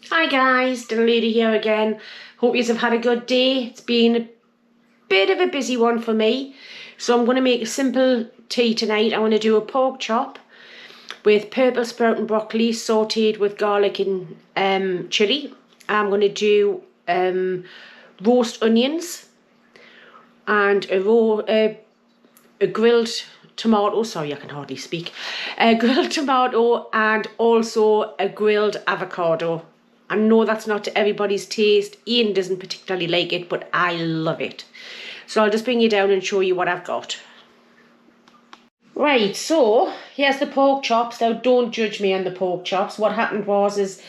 Hi guys, Dinner Lady here again. Hope you have had a good day. It's been a bit of a busy one for me. So I'm going to make a simple tea tonight. I want to do a pork chop with purple sprout and broccoli sauteed with garlic and chilli. I'm going to do roast onions and a grilled tomato. Sorry, I can hardly speak. A grilled tomato and also a grilled avocado. I know that's not to everybody's taste. Ian doesn't particularly like it, but I love it. So I'll just bring you down and show you what I've got. Right, so here's the pork chops. Now don't judge me on the pork chops. What happened was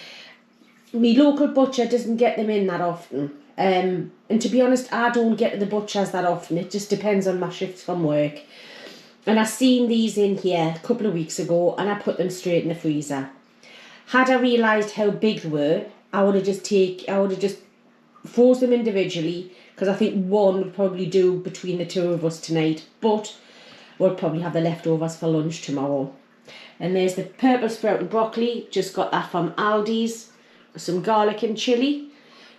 my local butcher doesn't get them in that often. And to be honest, I don't get to the butcher's that often. It just depends on my shifts from work. And I seen these in here a couple of weeks ago and I put them straight in the freezer. Had I realised how big they were, I would have just froze them individually, because I think one would probably do between the two of us tonight, but we'll probably have the leftovers for lunch tomorrow. And there's the purple sprout and broccoli, just got that from Aldi's, some garlic and chilli.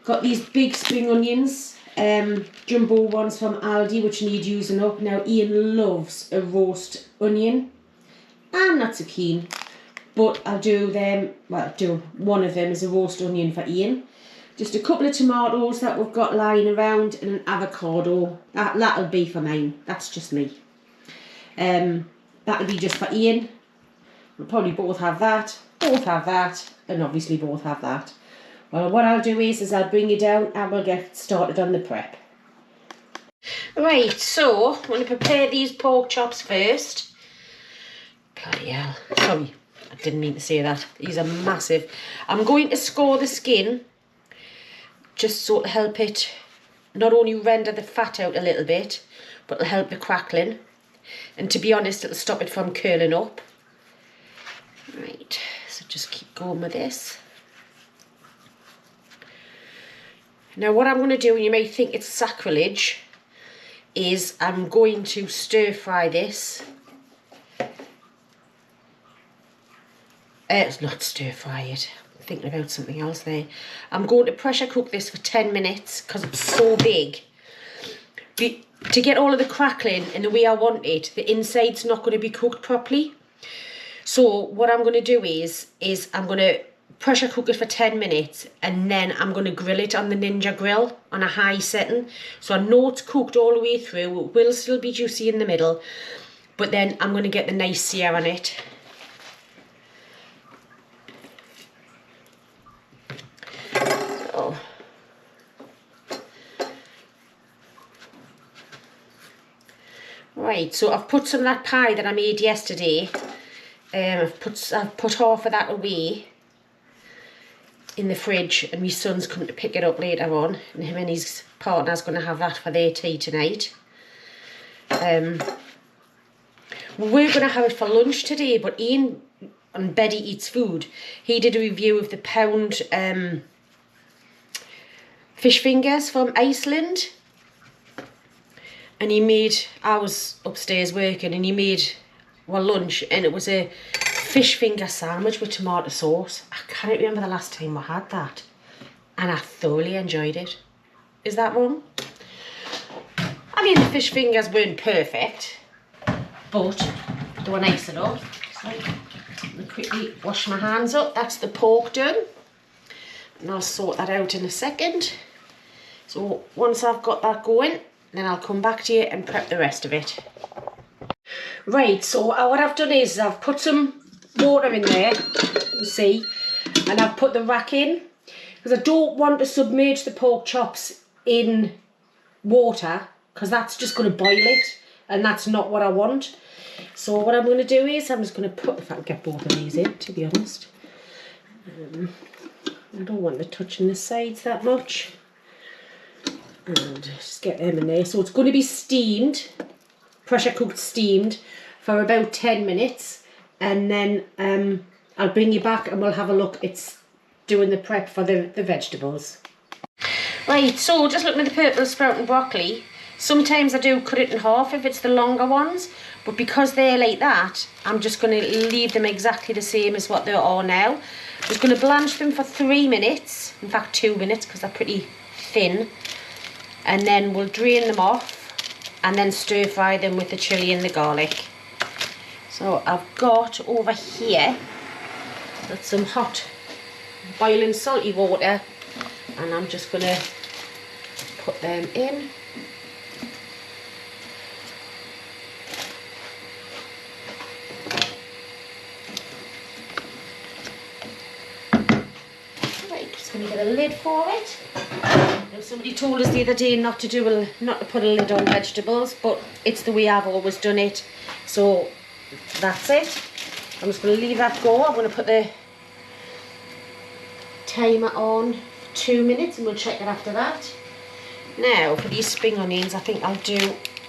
Got these big spring onions, jumbo ones from Aldi, which need using up. Now Ian loves a roast onion. I'm not so keen, but I'll do them, do one of them as a roast onion for Ian. Just a couple of tomatoes that we've got lying around and an avocado. That'll be for mine, that's just me. That'll be just for Ian. We'll probably both have that, and obviously both have that. Well, what I'll do is I'll bring you down and we'll get started on the prep. Right, so I'm going to prepare these pork chops first. Bloody hell, sorry, I didn't mean to say that. These are massive. I'm going to score the skin just so it'll help it not only render the fat out a little bit, but it'll help the crackling. And to be honest, it'll stop it from curling up. Right, so just keep going with this. Now what I'm going to do, and you may think it's sacrilege, is I'm going to stir fry this. It's not stir fry it. I'm thinking about something else there. I'm going to pressure cook this for 10 minutes because it's so big. To get all of the crackling in the way I want it, the inside's not going to be cooked properly. So what I'm going to do is I'm going to pressure cook it for 10 minutes and then I'm going to grill it on the Ninja grill on a high setting. So I know it's cooked all the way through. It will still be juicy in the middle, but then I'm going to get the nice sear on it. Right, so I've put some of that pie that I made yesterday, I've put half of that away in the fridge, and my son's coming to pick it up later on, and him and his partner's going to have that for their tea tonight. We're going to have it for lunch today, but Ian on Betty Eats Food, he did a review of the pound fish fingers from Iceland. And he made, I was upstairs working, and he made lunch, and it was a fish finger sandwich with tomato sauce. I can't remember the last time I had that, and I thoroughly enjoyed it. Is that wrong? I mean, the fish fingers weren't perfect, but they were nice enough. So I'm going to quickly wash my hands up. That's the pork done, and I'll sort that out in a second. So once I've got that going, then I'll come back to you and prep the rest of it. Right, so what I've done is I've put some water in there, you see, and I've put the rack in, because I don't want to submerge the pork chops in water, because that's just going to boil it, and that's not what I want. So what I'm going to do is I'm just going to put, if I can get both of these in, to be honest. I don't want to touch on the sides that much. And just get them in there. So it's going to be steamed, pressure cooked steamed, for about 10 minutes, and then I'll bring you back and we'll have a look. It's doing the prep for the vegetables. Right, so just looking at the purple sprout and broccoli, Sometimes I do cut it in half if it's the longer ones, but because they're like that, I'm just going to leave them exactly the same as what they are now. I'm just going to blanch them for 3 minutes, in fact 2 minutes, because they're pretty thin. And then we'll drain them off and then stir fry them with the chilli and the garlic. So I've got over here, got some hot boiling salty water, and I'm just going to put them in. Right, just going to get a lid for it. Now, somebody told us the other day not to put a lid on vegetables, but it's the way I've always done it. So that's it. I'm just going to leave that go. I'm going to put the timer on for 2 minutes and we'll check it after that. Now for these spring onions, I think I'll do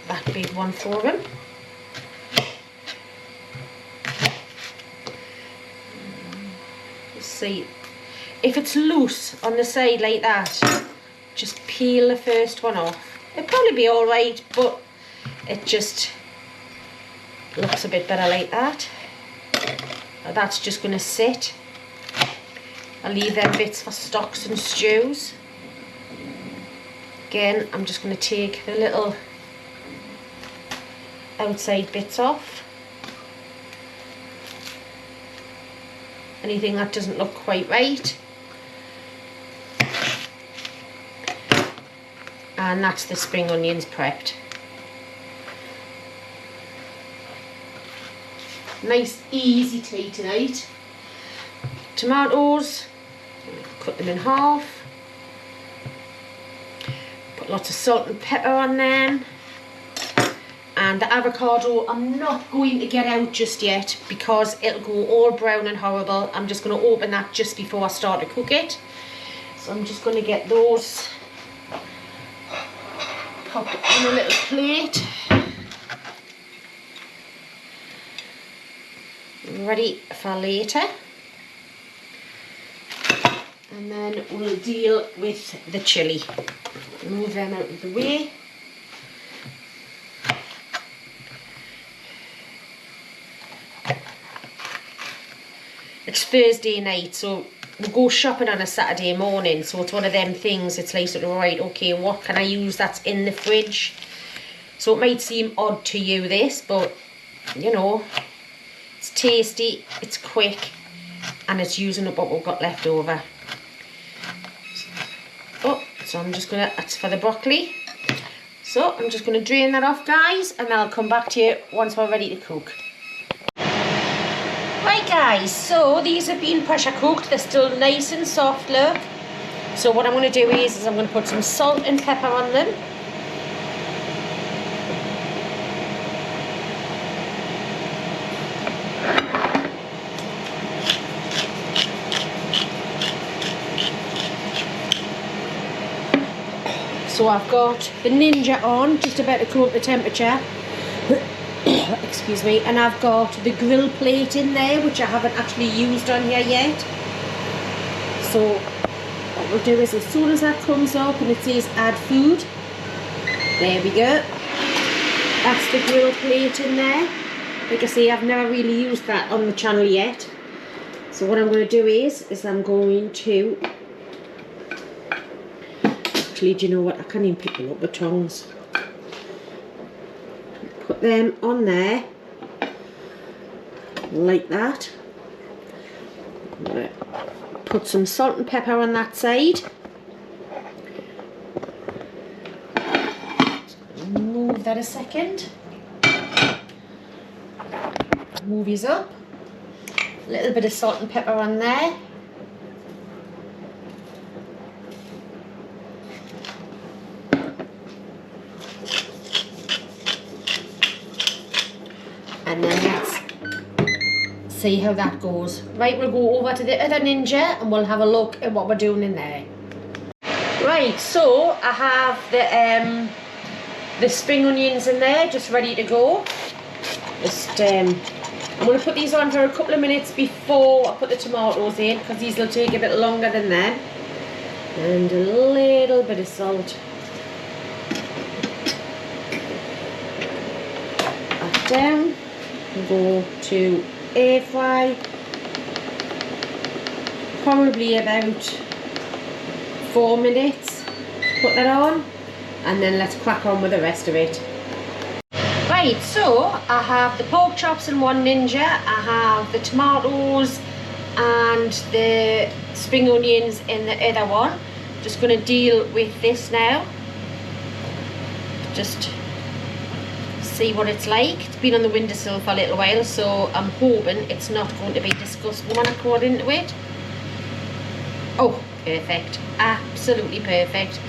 that big one for them. See, if it's loose on the side like that, just peel the first one off. It'll probably be alright, but it just looks a bit better like that. Now that's just going to sit. I'll leave them bits for stocks and stews. Again, I'm just going to take the little outside bits off. Anything that doesn't look quite right. And that's the spring onions prepped. Nice easy tea tonight. Tomatoes, cut them in half. Put lots of salt and pepper on them. And the avocado I'm not going to get out just yet because it'll go all brown and horrible. I'm just going to open that just before I start to cook it. So I'm just going to get those popped on a little plate. Ready for later. And then we'll deal with the chilli. Move them out of the way. It's Thursday night, so we go shopping on a Saturday morning, so it's one of them things. It's like sort of, right, okay, what can I use that's in the fridge? So it might seem odd to you this, but you know, it's tasty, it's quick, and it's using up what we've got left over. Oh, so I'm just gonna, that's for the broccoli. So I'm just gonna drain that off, guys, and then I'll come back to you once we're ready to cook. Right guys, so these have been pressure cooked. They're still nice and soft, look. So what I'm going to do is I'm going to put some salt and pepper on them. So I've got the Ninja on, just about to come up the temperature. Excuse me, and I've got the grill plate in there, which I haven't actually used on here yet. So what we'll do is, as soon as that comes up and it says add food, there we go. That's the grill plate in there. Like I say, I've never really used that on the channel yet. So what I'm going to do is I'm going to, actually, do you know what, I can't even pick them up with tongs. Put them on there like that. I'm going to put some salt and pepper on that side. Move that a second. Move these up. A little bit of salt and pepper on there. And then let's see how that goes. Right, we'll go over to the other Ninja and we'll have a look at what we're doing in there. Right, so I have the spring onions in there, just ready to go. Just I'm going to put these on for a couple of minutes before I put the tomatoes in, because these will take a bit longer than them. And a little bit of salt. down. We'll go to air fry. Probably about 4 minutes. Put that on, and then let's crack on with the rest of it. Right, so I have the pork chops in one Ninja, I have the tomatoes and the spring onions in the other one. Just going to deal with this now. Just see what it's like. It's been on the windowsill for a little while, so I'm hoping it's not going to be disgusting when I pour into it. Oh, perfect. Absolutely perfect.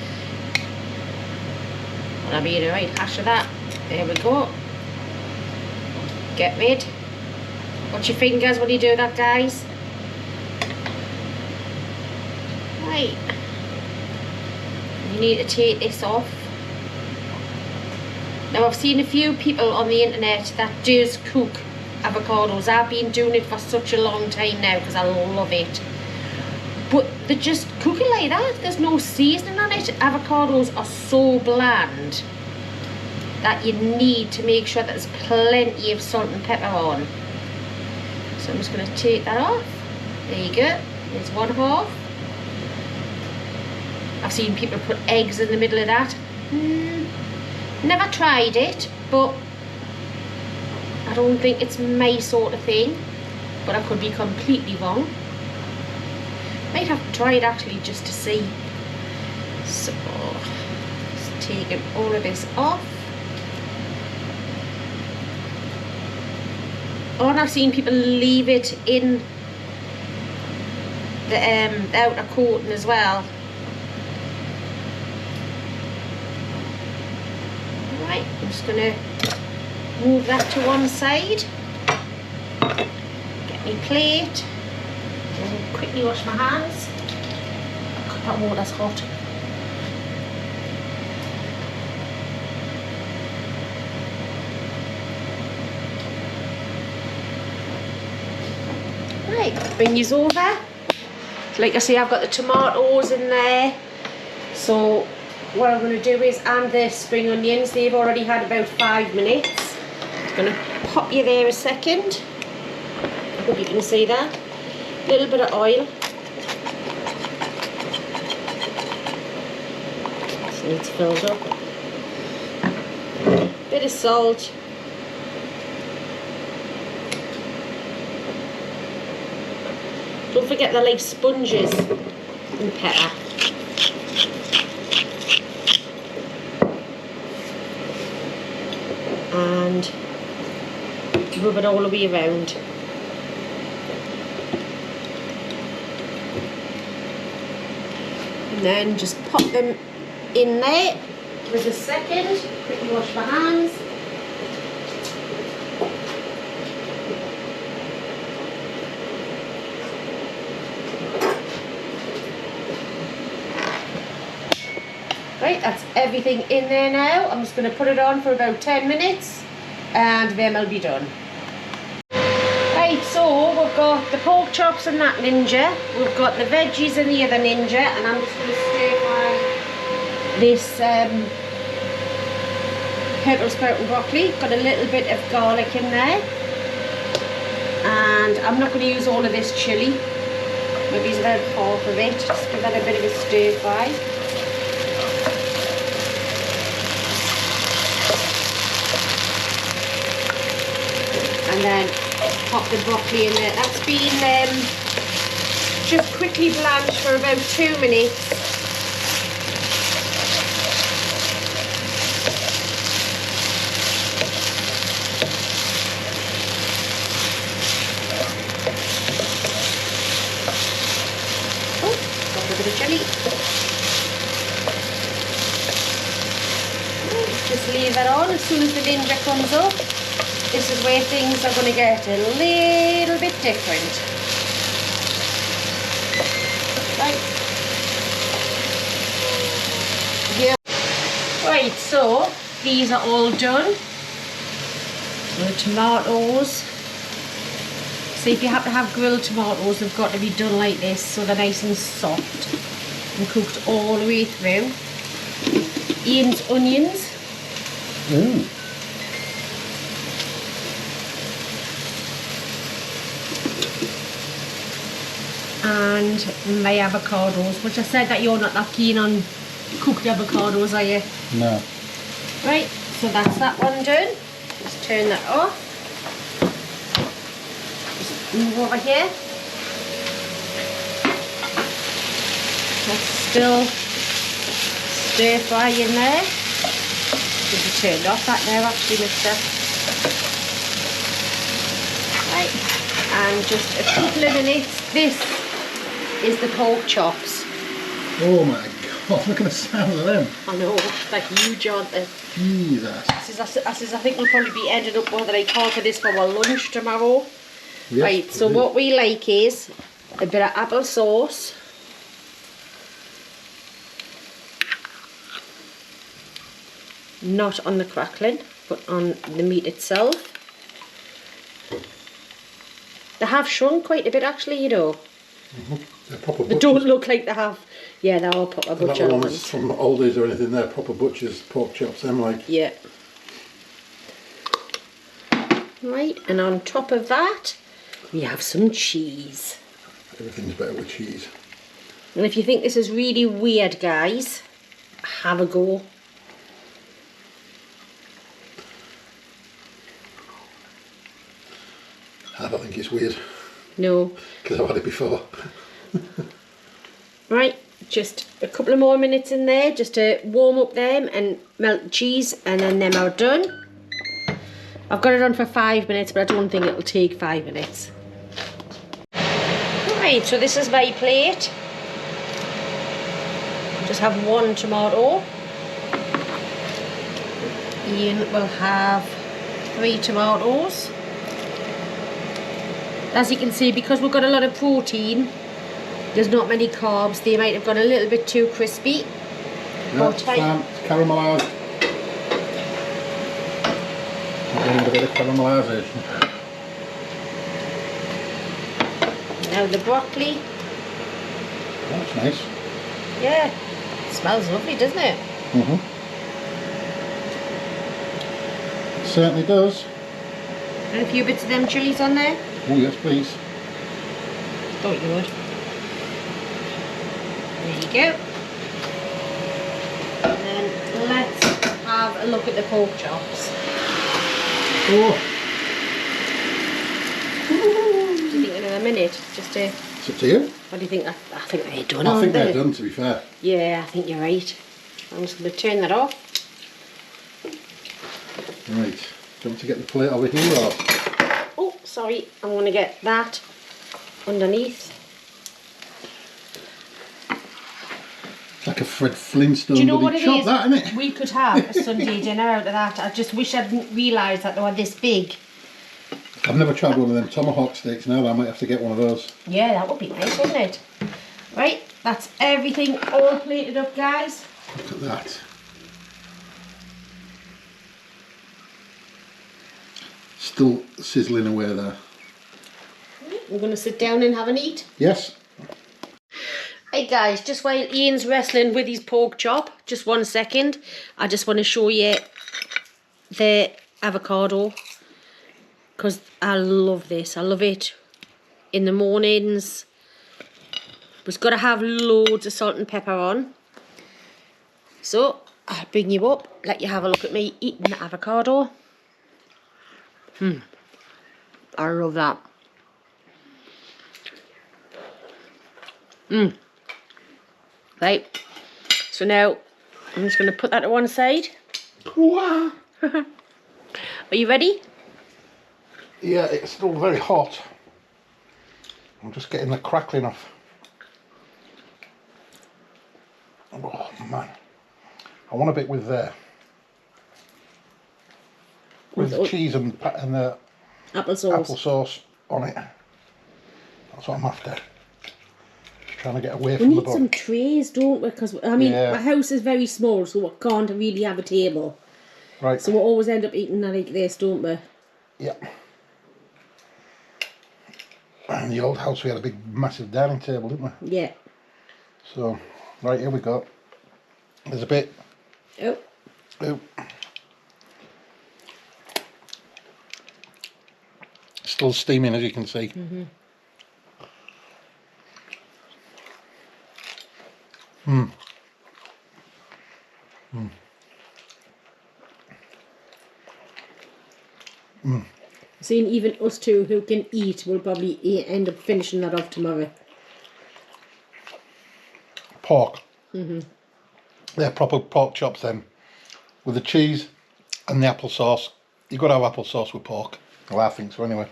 That'll be the right hash of that. There we go. Get rid. Watch your fingers when you do that, guys. Right. You need to take this off. Now, I've seen a few people on the internet that does cook avocados. I've been doing it for such a long time now because I love it. But they just cook it like that. There's no seasoning on it. Avocados are so bland that you need to make sure that there's plenty of salt and pepper on. So I'm just going to take that off. There you go. There's one half. I've seen people put eggs in the middle of that. Never tried it, but I don't think it's my sort of thing. But I could be completely wrong. Might have to try it actually just to see. So, just taking all of this off. Oh, and I've seen people leave it in the outer coating as well. Right, I'm just going to move that to one side. Get my plate. And quickly wash my hands. God, that water's hot. Right, bring these over. Like I say, I've got the tomatoes in there. So what I'm going to do is, and the spring onions, they've already had about 5 minutes. I'm going to pop you there a second. I hope you can see that. A little bit of oil. So it's filled up. Bit of salt. Don't forget they're like sponges and pepper. And rub it all the way around. And then just pop them in there with a second. Quickly wash my hands. Right, that's everything in there now. I'm just going to put it on for about 10 minutes and then I'll be done. Right, so we've got the pork chops in that Ninja, we've got the veggies in the other Ninja, and I'm just going to stir fry this purple sprouting broccoli. Got a little bit of garlic in there, and I'm not going to use all of this chilli, maybe use about half of it, just give that a bit of a stir fry. And then pop the broccoli in there. That's been just quickly blanched for about 2 minutes. Oh, got a bit of chilli. Just leave that on. As soon as the Ninja comes up, this is where things are going to get a little bit different. Right. Yeah. Right, so these are all done. So the tomatoes. So if you have to have grilled tomatoes, they've got to be done like this, so they're nice and soft and cooked all the way through. Ian's onions. and my avocados, which I said that you're not that keen on cooked avocados, are you? No. Right, so that's that one done. Just turn that off. Just move over here. Let's still stir fry in there. Should be turned off that now actually, mixer. Right, and just a couple of minutes. This is the pork chops. Oh my god, look at the sound of them. I know, they're huge, aren't they? Jesus. I think we'll probably be ending up whether I call for this for our lunch tomorrow. Yes, right, so what we like is a bit of apple sauce. Not on the crackling, but on the meat itself. They have shrunk quite a bit actually, you know. They're proper They butchers. don't look like they have. Yeah, they're all proper They're not butcher the ones ones. from Aldi's or anything, they're proper butchers, pork chops, them like. Yeah. Right, and on top of that, we have some cheese. Everything's better with cheese. And if you think this is really weird, guys, have a go. I don't think it's weird, No. because I've had it before. Right, just a couple of more minutes in there just to warm up them and melt the cheese, and then them are done. I've got it on for 5 minutes, but I don't think it'll take 5 minutes. Right, so this is my plate. Just have one tomato. Ian will have 3 tomatoes. As you can see, because we've got a lot of protein, there's not many carbs. They might have got a little bit too crispy. No, it's fine. It's caramelised. I need a bit of caramelisation. Now the broccoli. That's nice. Yeah, it smells lovely, doesn't it? It certainly does. And a few bits of them chilies on there. Oh yes, please. Thought you would. There you go. And then let's have a look at the pork chops. Oh, Do you think another minute? Just to. it's up to you. What do you think? I think they're done. I aren't think they? they're done, to be fair. Yeah, I think you're right. I'm just going to turn that off. Right. Do you want to get the plate over here or? Oh, sorry. I'm going to get that underneath. It's like a Fred Flintstone Do you know what bloody it chop, is? that, isn't it? We could have a Sunday dinner out of that. I just wish I didn't realise that they were this big. I've never tried one of them tomahawk steaks now, I might have to get one of those. Yeah, that would be nice, wouldn't it? Right, that's everything all plated up, guys. Look at that. Still sizzling away there. We're going to sit down and have an eat. Yes. Hey guys, just while Ian's wrestling with his pork chop, just 1 second, I just want to show you the avocado, because I love this. I love it in the mornings. We've got to have loads of salt and pepper on. So I'll bring you up, let you have a look at me eating the avocado. I love that. Right, so now I'm just going to put that to one side. Wow. Are you ready? Yeah, it's still very hot. I'm just getting the crackling off. Oh man, I want a bit with the cheese and the applesauce on it. That's what I'm after. Just trying to get away We from the need bun. some trays, don't we? Because I mean, Yeah. my house is very small, so we can't really have a table. Right. So we always end up eating like this, don't we? Yeah. And in the old house we had a big massive dining table, didn't we? Yeah. So, right, here we go. There's a bit. Oh. Oh. Still steaming, as you can see. Seeing even us two who can eat will probably end up finishing that off tomorrow. Pork. They're proper pork chops then. With the cheese and the applesauce. You've got to have applesauce with pork. Well, I think so anyway.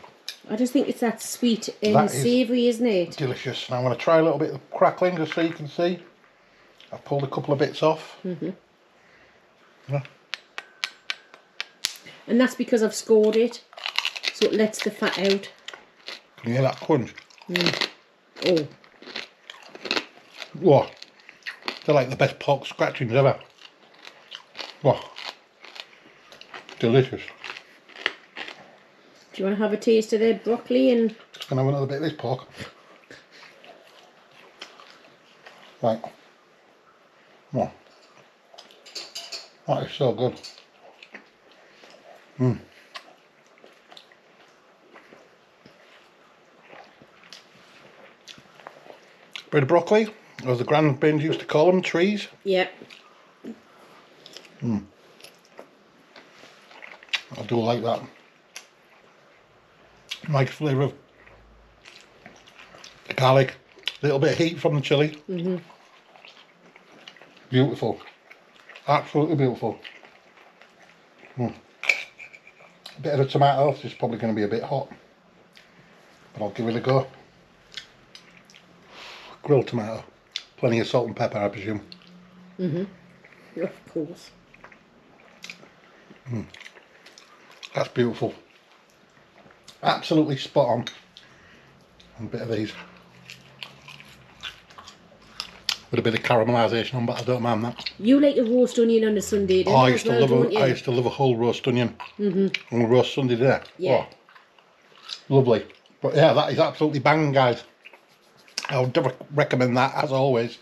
I just think it's that sweet and That is savoury, isn't it? Delicious. Now I'm going to try a little bit of crackling just so you can see. I've pulled a couple of bits off. Yeah. And that's because I've scored it. So it lets the fat out. Can you hear that crunch? Oh. Whoa. They're like the best pork scratchings ever. Whoa. Delicious. Do you want to have a taste of the broccoli and... Just going to have another bit of this pork. Right. Whoa. That is so good. Bit of broccoli, or as the grandparents used to call them, trees. Yep. I do like that. Nice flavour of the garlic, a little bit of heat from the chilli. Beautiful. Absolutely beautiful. A bit of the tomato, this is probably going to be a bit hot, but I'll give it a go. Grilled tomato, plenty of salt and pepper, I presume. Of course. That's beautiful. Absolutely spot on. And a bit of these. With a bit of caramelisation on, but I don't mind that. You like a roast onion on a Sunday, don't Oh, you? I used to love a whole roast onion on a roast Sunday dinner. Yeah. Oh, lovely. But yeah, that is absolutely banging, guys. I would recommend that, as always.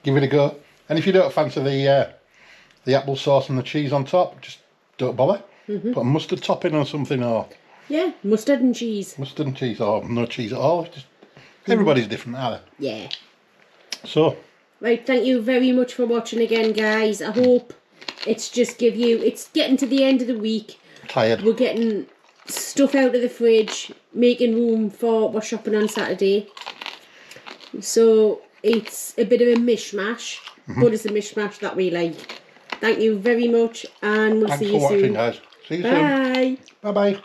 Give it a go. And if you don't fancy the applesauce and the cheese on top, just don't bother. Put a mustard topping or something, or... Yeah, mustard and cheese. Mustard and cheese, or no cheese at all. Just everybody's different, aren't they? Yeah. So... Right, thank you very much for watching again, guys. I hope it's just it's getting to the end of the week. Tired. We're getting stuff out of the fridge, making room for we're shopping on Saturday. So it's a bit of a mishmash, but it's a mishmash that we like. Thank you very much, and we'll see you soon. Thanks for watching, guys. See you soon. Bye. Bye-bye.